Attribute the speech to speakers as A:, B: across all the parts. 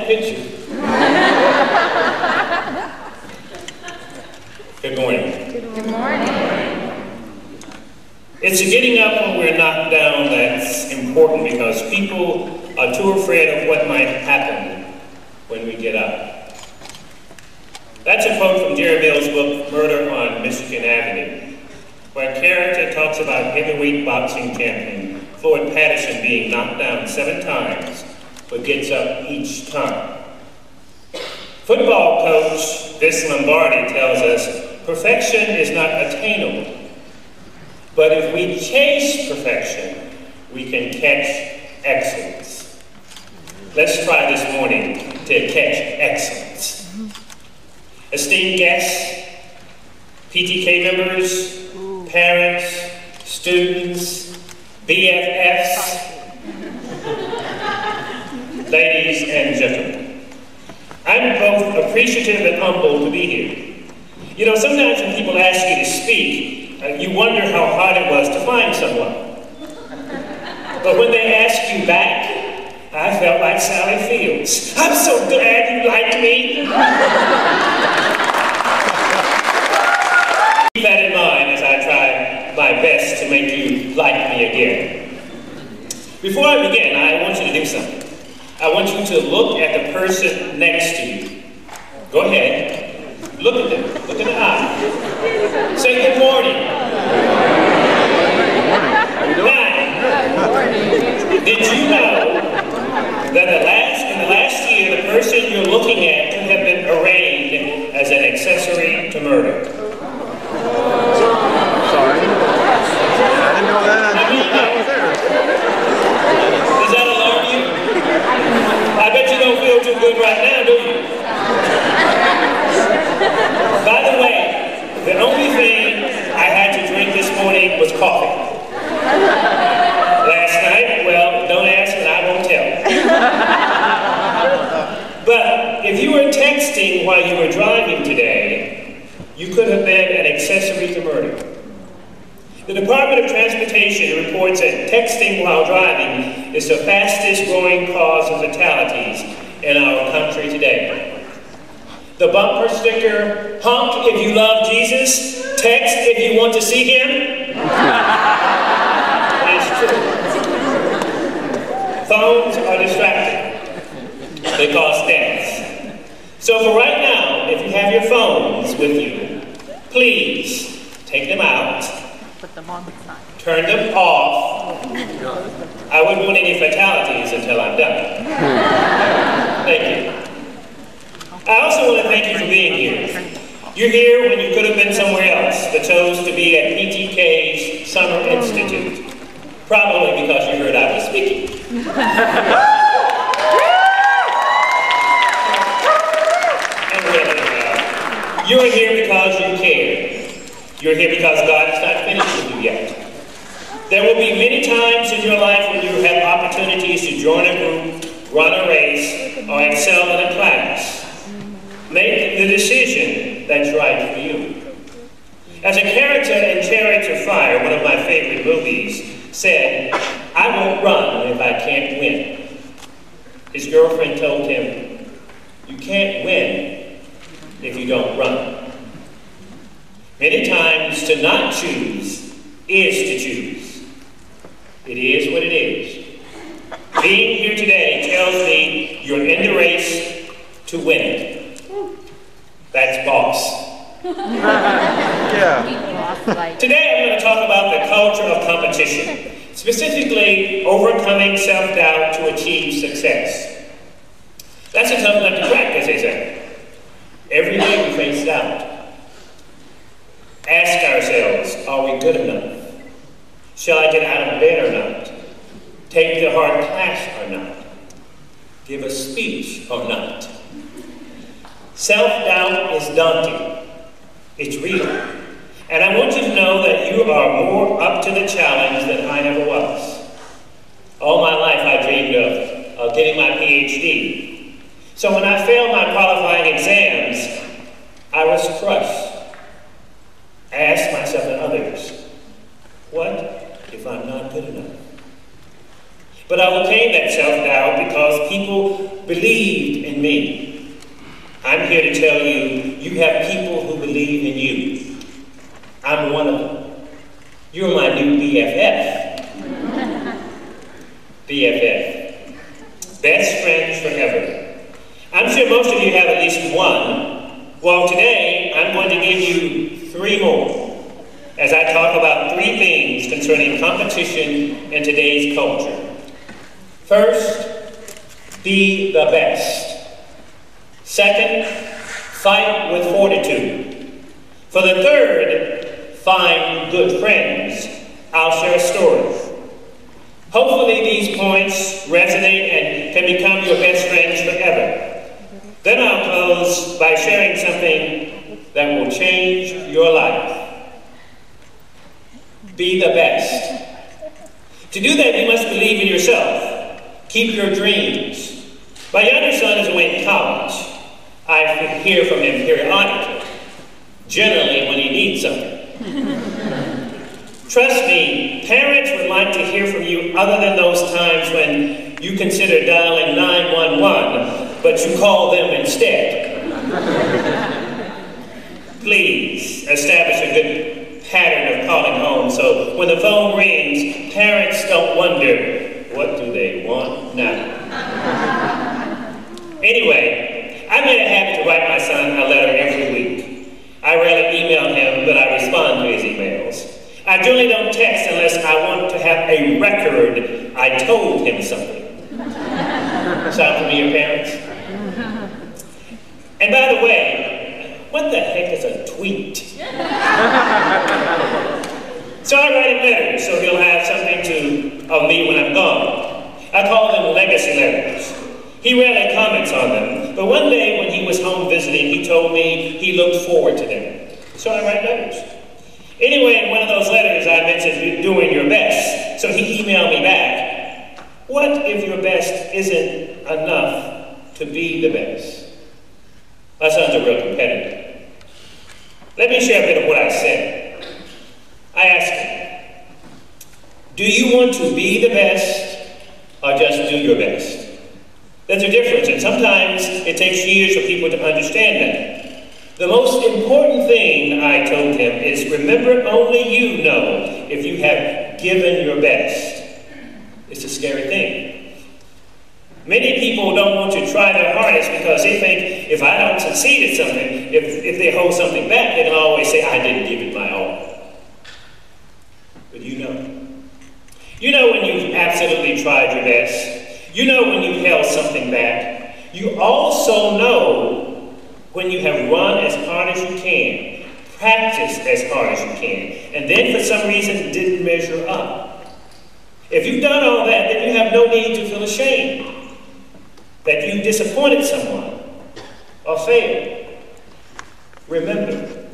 A: picture. Good morning.
B: Good morning.
A: It's the getting up when we're knocked down that's important, because people are too afraid of what might happen when we get up. That's a quote from Jerry Mills' book, Murder on Michigan Avenue, where a character talks about heavyweight boxing champion Floyd Patterson being knocked down 7 times, but gets up each time. Football coach Vince Lombardi tells us perfection is not attainable, but if we chase perfection, we can catch excellence. Let's try this morning to catch excellence. Esteemed guests, PTK members, parents, students, BFFs, ladies and gentlemen, I'm both appreciative and humbled to be here. You know, sometimes when people ask you to speak, you wonder how hard it was to find someone. But when they ask you back, I felt like Sally Fields. I'm so glad you liked me. Keep that in mind as I try my best to make you like me again. Before I begin, I want you to do something. I want you to look at the person next to you. Go ahead. Look at them. Look in the eye. Say good morning. Now, did you know that in the last year, the person you're looking at could have been arraigned as an accessory to murder?
C: Sorry. I didn't know that. I was there.
A: Does that alarm you? I bet you don't feel too good right now, do you? By the way, the only thing I had to drink this morning was coffee. Last night, well, don't ask and I won't tell. But if you were texting while you were driving today, you could have been an accessory to murder. The Department of Transportation reports that texting while driving is the fastest growing cause of fatalities in our country today. The bumper sticker, honk if you love Jesus, text if you want to see him, is true. Phones are distracting. They cause deaths. So for right now, if you have your phones with you, please take them out,
B: Put them on the side.
A: turn them off. I wouldn't want any fatalities until I'm done. Thank you. I also want to thank you for being here. You're here when you could have been somewhere else, but chose to be at PTK's Summer Institute. Probably because you heard I was speaking. And really, you're here because you care. You're here because God is not finished with you yet. There will be many times in your life when you have opportunities to join a group, run a race, or excel in a class. Make the decision that's right for you. As a character in Chariots of Fire, one of my favorite movies, said, I won't run if I can't win. His girlfriend told him, you can't win if you don't run. Many times to not choose is to choose. It is what it is. Being here today tells me you're in the race to win it. That's boss.
C: Yeah.
A: Today I'm going to talk about the culture of competition, specifically overcoming self-doubt to achieve success. That's a tough nut to crack, as they say. Every day we face doubt. Ask ourselves, are we good enough? Shall I get out of bed or not? Take the hard class or not? Give a speech or not? Self-doubt is daunting. It's real. And I want you to know that you are more up to the challenge than I ever was. All my life I dreamed of getting my PhD. So when I failed my qualifying exams, I was crushed. I asked myself and others, what if I'm not good enough? But I overcame that self-doubt because people believed in me. I'm here to tell you, you have people who believe in you. I'm one of them. You're my new BFF. BFF. Best friends forever. I'm sure most of you have at least one. Well, today, I'm going to give you 3 more as I talk about 3 things concerning competition in today's culture. First, be the best. Second, fight with fortitude. For the third, find good friends. I'll share stories. Hopefully these points resonate and can become your best friends forever. Then I'll close by sharing something that will change your life. Be the best. To do that, you must believe in yourself. Keep your dreams. My younger son is away in college. I hear from him periodically, generally when he needs something. Trust me, parents would like to hear from you other than those times when you consider dialing 911, but you call them instead. Please establish a good pattern of calling home so when the phone rings, parents don't wonder, what do they want now? Anyway, I made a habit to write my son a letter every week. I rarely email him, but I respond to his emails. I generally don't text unless I want to have a record I told him something. Sound familiar, parents? And by the way, what the heck is a tweet? So I write him letters so he'll have something of me when I'm gone. I call them legacy letters. He rarely comments on them, but one day when he was home visiting, he told me he looked forward to them. So I write letters. Anyway, in one of those letters I mentioned doing your best, so he emailed me back. What if your best isn't enough to be the best? My son's a real competitor. Let me share a bit of what I said. I asked him, do you want to be the best or just do your best? There's a difference, and sometimes it takes years for people to understand that. The most important thing, I told him, is remember only you know if you have given your best. It's a scary thing. Many people don't want to try their hardest because they think if I don't succeed at something, if they hold something back, they can always say, I didn't give it my all. But you know. You know when you've absolutely tried your best. You know when you've held something back. You also know when you have run as hard as you can, practiced as hard as you can, and then for some reason didn't measure up. If you've done all that, then you have no need to feel ashamed that you disappointed someone or failed. Remember,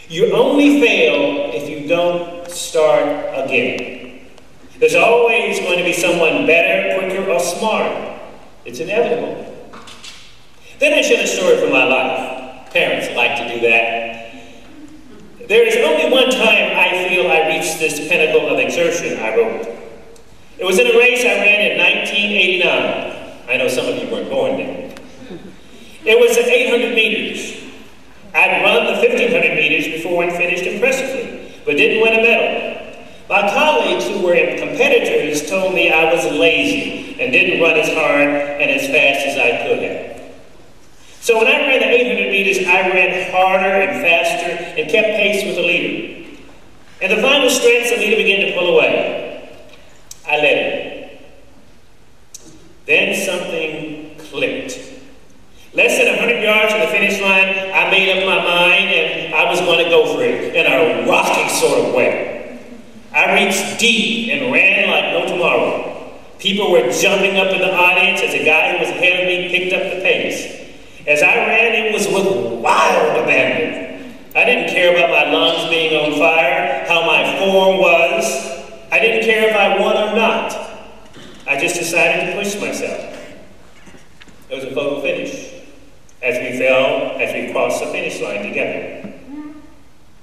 A: you only fail if you don't start again. There's always going to be someone better, quicker, or smarter. It's inevitable. Then I share a story from my life. Parents like to do that. There is only one time I feel I reached this pinnacle of exertion, I wrote. It was in a race I ran in 1989. I know some of you weren't born then. It was at 800 meters. I'd run the 1500 meters before and finished impressively, but didn't win a medal. My colleagues who were competitors told me I was lazy and didn't run as hard and as fast as I could have. So when I ran the 800 meters, I ran harder and faster and kept pace with the leader. In the final stretch, the leader began to pull away. I let him. Then something clicked. Less than 100 yards from the finish line, I made up my mind and I was going to go for it in a rocky sort of way. I reached deep and ran like no tomorrow. People were jumping up in the audience as a guy who was ahead of me picked up the pace. As I ran, it was with wild abandon. I didn't care about my lungs being on fire, how my form was. I didn't care if I won or not. I just decided to push myself. It was a photo finish. As we crossed the finish line together.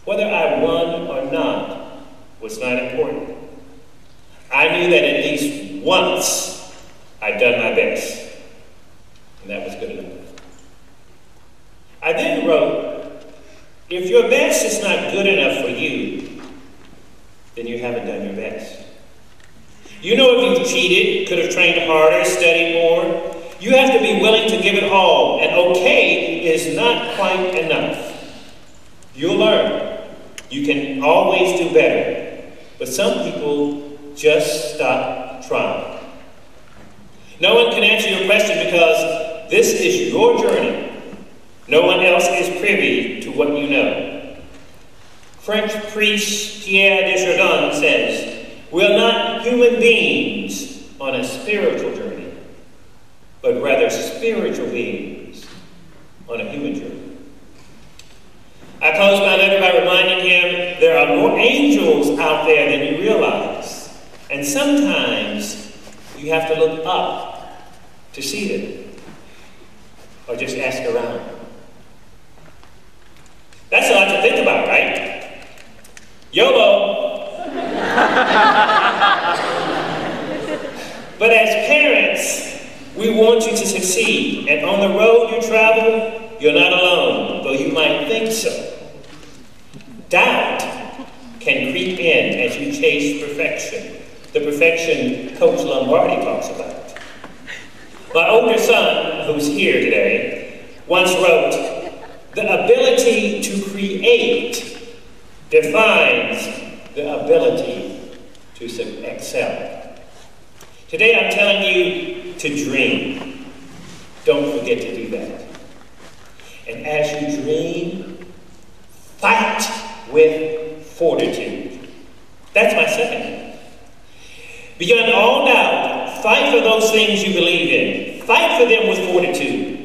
A: Whether I won or not was not important. I knew that at least once I'd done my best, and that was good enough. I then wrote, if your best is not good enough for you, then you haven't done your best. You know if you've cheated, could have trained harder, studied more. You have to be willing to give it all, and okay is not quite enough. You'll learn. You can always do better, but some people just stop trying. No one can answer your question because this is your journey. No one else is privy to what you know. French priest Pierre de Chardin says, we're not human beings on a spiritual journey, but rather spiritual beings on a human journey. I close my letter by reminding him there are more angels out there than you realize, and sometimes you have to look up to see them, or just ask around. That's a lot to think about, right? YOLO! But as parents, we want you to succeed, and on the road you travel, you're not alone, though you might think so. Doubt can creep in as you chase perfection, the perfection Coach Lombardi talks about. My older son, who's here today, once wrote, the ability to create defines the ability to excel. Today I'm telling you to dream. Don't forget to do that. And as you dream, fight with fortitude. That's my second one. Beyond all doubt, fight for those things you believe in. Fight for them with fortitude.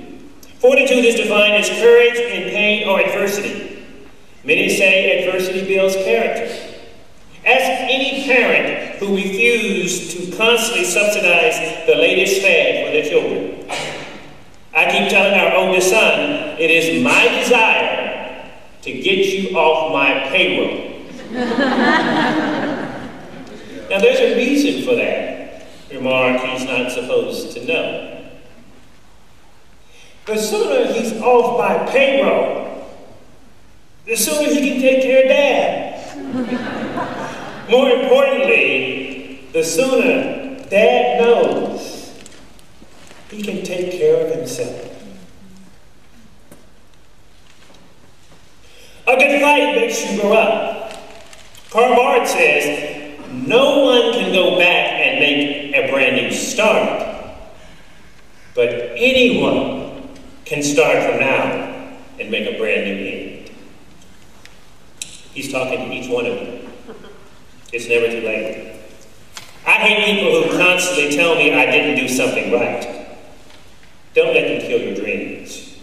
A: Fortitude is defined as courage in pain or adversity. Many say adversity builds character. Ask any parent who refused to constantly subsidize the latest fad for their children. I keep telling our oldest son, it is my desire to get you off my payroll. Now there's a reason for that remark he's not supposed to know. The sooner he's off my payroll, the sooner he can take care of Dad. More importantly, the sooner Dad knows he can take care of himself. A good fight makes you grow up. Karl Marx says, no one can go back and make a brand new start, but anyone can start from now and make a brand new end. He's talking to each one of you. It's never too late. I hate people who constantly tell me I didn't do something right. Don't let them kill your dreams.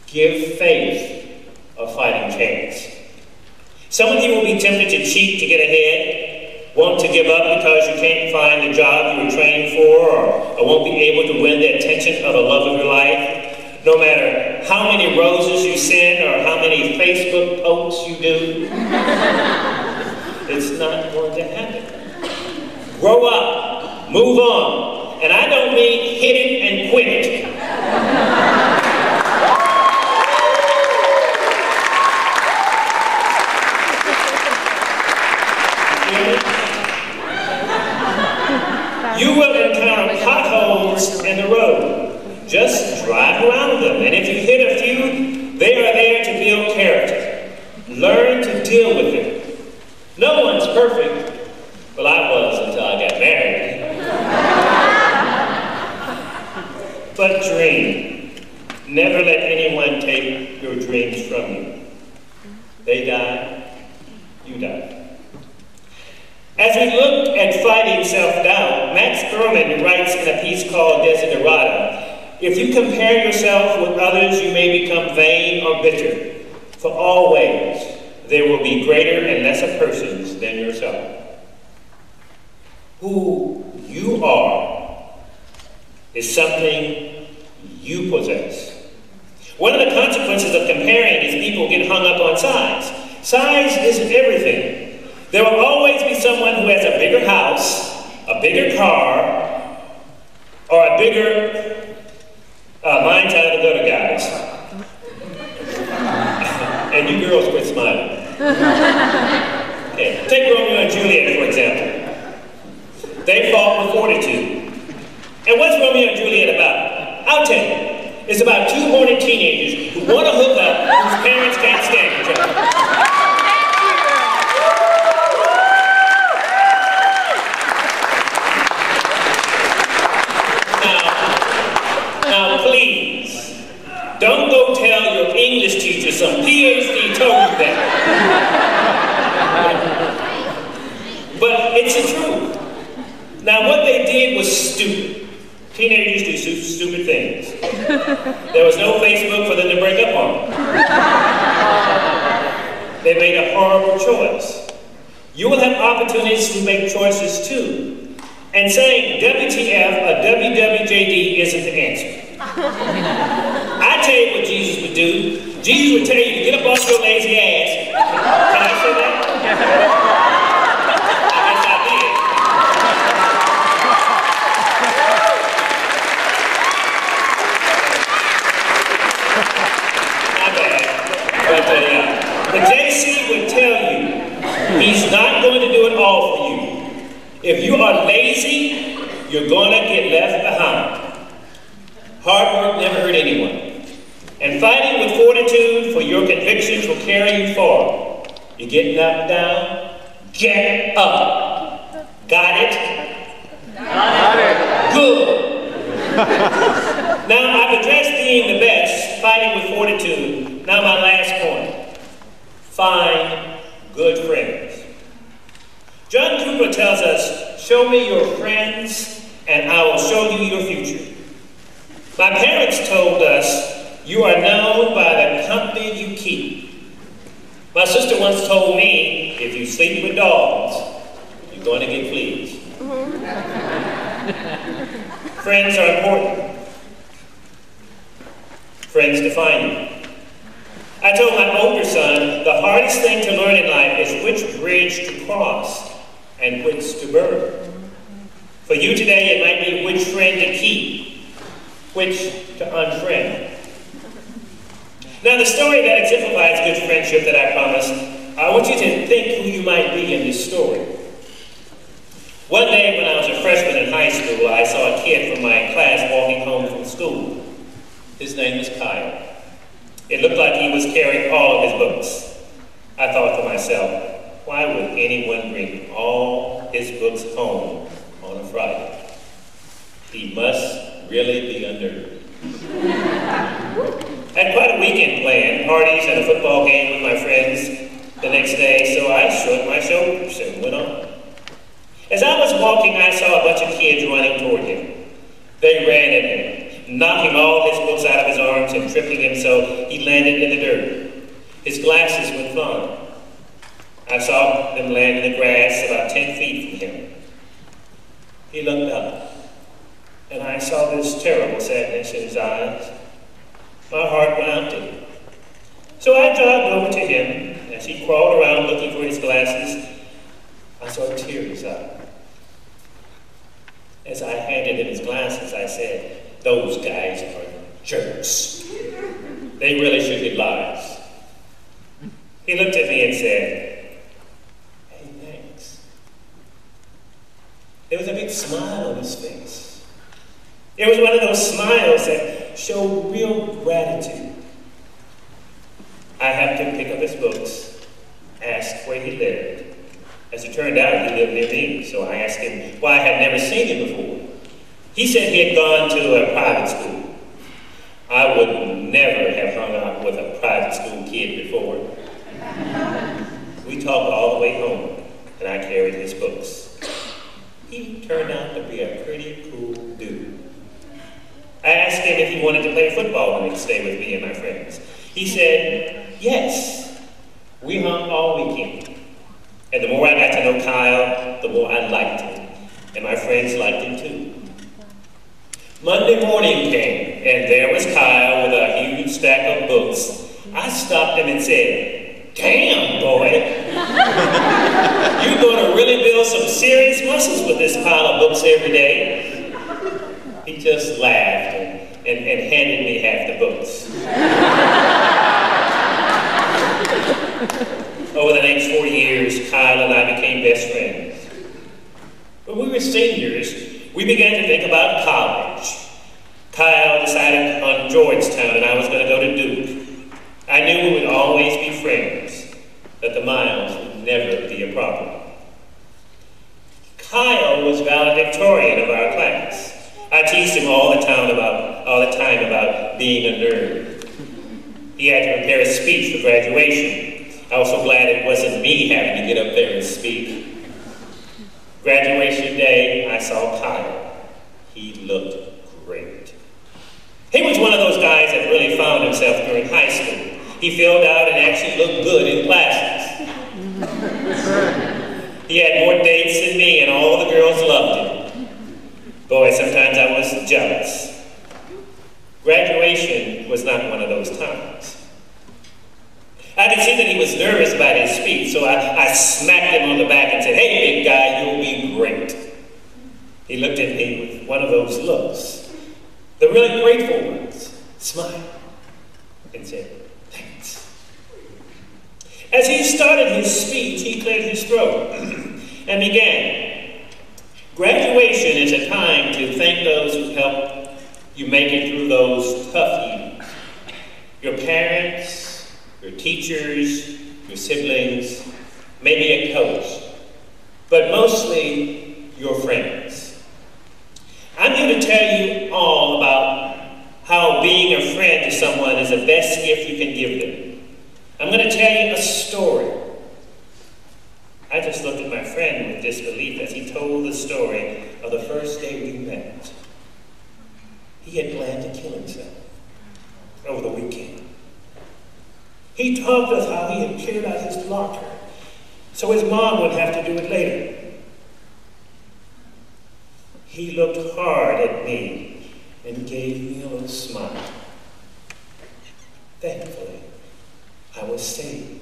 A: Give faith a fighting chance. Some of you will be tempted to cheat to get ahead, want to give up because you can't find the job you were training for, or won't be able to win the attention of the love of your life. No matter how many roses you send or how many Facebook posts you do, it's not going to happen. Grow up, move on, and I don't mean hit it and quit it. You will encounter potholes in the road. Just drive around them, and if you hit a few, they are there to build character. Learn to deal with it. No one's perfect. Well, I was until I got married. But dream. Never let anyone take your dreams from you. They die, you die. As we look at fighting self-doubt, Max Berman writes in a piece called Desiderata, if you compare yourself with others, you may become vain or bitter. For always, there will be greater and lesser persons than yourself. Who you are is something you possess. One of the consequences of comparing is people get hung up on size. Size isn't everything. There will always be someone who has a bigger house, a bigger car, or a bigger, mine's out of the gutter, guys. And you girls quit smiling. Okay. Take Romeo and Juliet, for example. They fought with fortitude. And what's Romeo and Juliet about? I'll tell you. It's about two horny teenagers who want to hook up whose parents can't stand each other. Now, please, don't go tell your English teacher some PhD told you that. But it's the truth. Now, what they did was stupid. Teenagers do stupid things. There was no Facebook for them to break up on. They made a horrible choice. You will have opportunities to make choices too. And saying WTF or WWJD isn't the answer. I tell you what Jesus would do. Jesus would tell you to get up off your lazy ass. Can I say that? But JC would tell you, he's not going to do it all for you. If you are lazy, you're going to get left behind. Hard work never hurt anyone. And fighting with fortitude for your convictions will carry you far. You get knocked down, get up. Got it? Got it. Good. Now, I've addressed being the best, fighting with fortitude. Now my last point. Find good friends. John Cooper tells us, show me your friends and I will show you your future. My parents told us, you are known by the company you keep. My sister once told me, if you sleep with dogs, you're going to get fleas. Friends are important. Friends define you. I told my older son, the hardest thing to learn in life is which bridge to cross and which to burn. For you today, it might be which friend to keep, which to unfriend. Now, the story that exemplifies good friendship that I promised, I want you to think who you might be in this story. One day when I was a freshman in high school, I saw a kid from my class walking home from school. His name was Kyle. It looked like he was carrying all of his books. I thought to myself, why would anyone bring all his books home on a Friday? He must really be under. I had quite a weekend planned, parties and a football game with my friends the next day, so I shrugged my shoulders and went on. As I was walking, I saw a bunch of kids running toward him. They ran at him, knocking all his books out of his arms and tripping him so he landed in the dirt. His glasses went flying. I saw them land in the grass about 10 feet from him. He looked up, and I saw this terrible sadness in his eyes. My heart went out to him. So I jogged over to him. As he crawled around looking for his glasses, I saw tears out. As I handed him his glasses, I said, those guys are jerks. They really should get lives. He looked at me and said, hey, thanks. There was a big smile on his face. It was one of those smiles that showed real gratitude. I helped him pick up his books, asked where he lived. As it turned out, he lived near me, so I asked him why I had never seen him before. He said he had gone to a private school. I would never have hung out with a private school kid before. We talked all the way home, and I carried his books. He turned out to be a pretty cool dude. I asked him if he wanted to play football when he'd stay with me and my friends. He said, yes. We hung all weekend. And the more I got to know Kyle, the more I liked him. And my friends liked him too. Monday morning came, and there was Kyle with a huge stack of books. I stopped him and said, damn, boy. You're going to really build some serious muscles with this pile of books every day. He just laughed and handed me half the books. Over the next 40 years, Kyle and I became best friends. When we were seniors, we began to think about college. Kyle decided on Georgetown and I was going to go to Duke. I knew we would always be friends, that the miles would never be a problem. Kyle was valedictorian of our class. I teased him all the time about being a nerd. He had to prepare a speech for graduation. I was so glad it wasn't me having to get up there and speak. Graduation day, I saw Kyle. He looked great. He was one of those guys that really found himself during high school. He filled out and actually looked good in classes. He had more dates than me and all the girls loved him. Boy, sometimes I was jealous. Graduation was not one of those times. I could see that he was nervous about his speech, so I smacked him on the back and said, "Hey, big guy, you'll be great." He looked at me with one of those looks, the really grateful ones, smiled, and said, "Thanks." As he started his speech, he cleared his throat and began. Graduation is a time to thank those who helped you make it through those tough years. Your parents, your teachers, your siblings, maybe a coach, but mostly your friends. I'm here to tell you all about how being a friend to someone is the best gift you can give them. I'm going to tell you a story. I just looked at my friend with disbelief as he told the story of the first day we met. He had planned to kill himself over the weekend. He talked of how he had cleared out his locker so his mom would have to do it later. He looked hard at me and gave me a little smile. Thankfully, I was saved.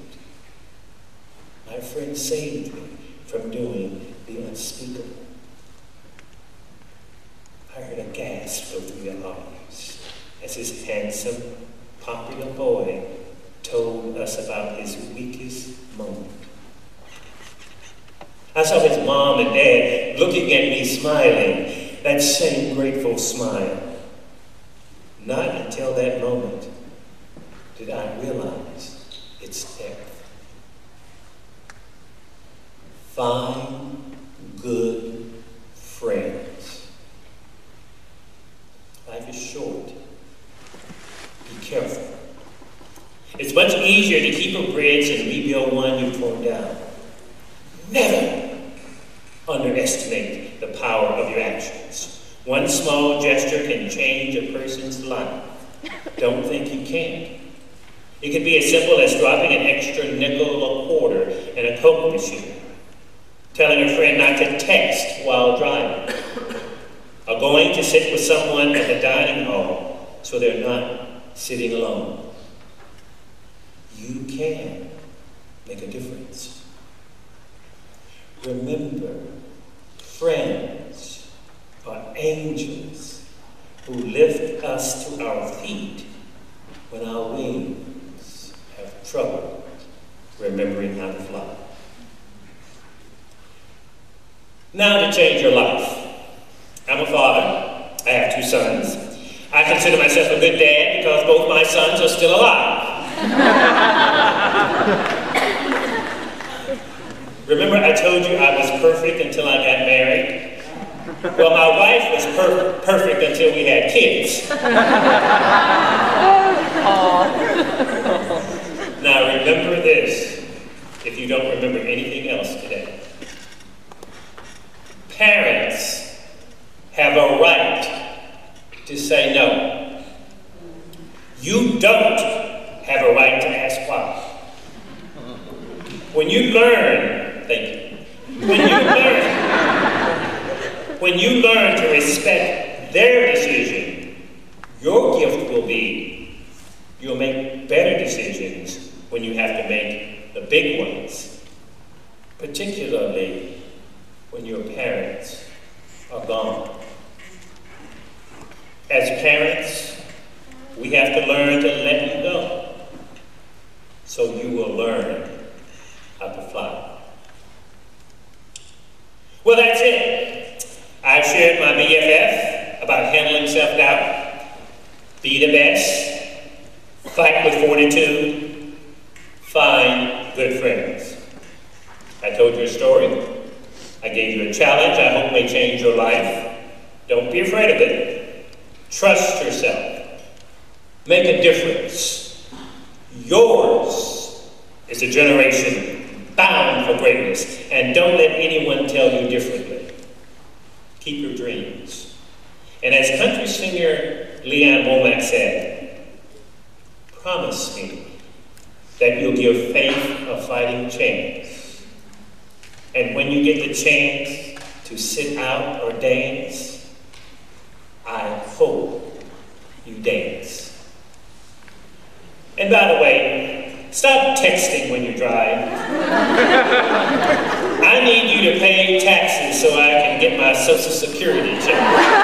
A: My friend saved me from doing the unspeakable. I heard a gasp flow through your arms as this handsome, popular boy told us about his weakest moment. I saw his mom and dad looking at me smiling, that same grateful smile. Not until that moment did I realize its depth. Find good friends. Life is short. Be careful. It's much easier to keep a bridge and rebuild one you've torn down. Never underestimate the power of your actions. One small gesture can change a person's life. Don't think you can't. It could be as simple as dropping an extra nickel or quarter in a Coke machine, telling a friend not to text while driving, or going to sit with someone at the dining hall so they're not sitting alone. You can make a difference. Remember, friends are angels who lift us to our feet when our wings have trouble remembering how to fly. Now to change your life. I'm a father. I have 2 sons. I consider myself a good dad because both my sons are still alive. Remember I told you I was perfect until I got married? Well, my wife was perfect until we had kids. Now remember this, if you don't remember anything else today. Parents have a right to say no. You don't have a right to ask why. When you learn, when you learn to respect their decision, your gift will be you'll make better decisions when you have to make the big ones, particularly when your parents are gone. As parents, we have to learn to let you go, so you will learn how to fly. Well, that's it. I've shared my BFF about handling self-doubt. Be the best. Fight with fortitude. Find good friends. I told you a story. I gave you a challenge I hope may change your life. Don't be afraid of it. Trust yourself. Make a difference. Yours is a generation bound for greatness, and don't let anyone tell you differently. Keep your dreams. And as country singer Leanne Womack said, promise me that you'll give faith a fighting chance. And when you get the chance to sit out or dance, I hope you dance. And by the way, stop texting when you drive. I need you to pay taxes so I can get my Social Security check.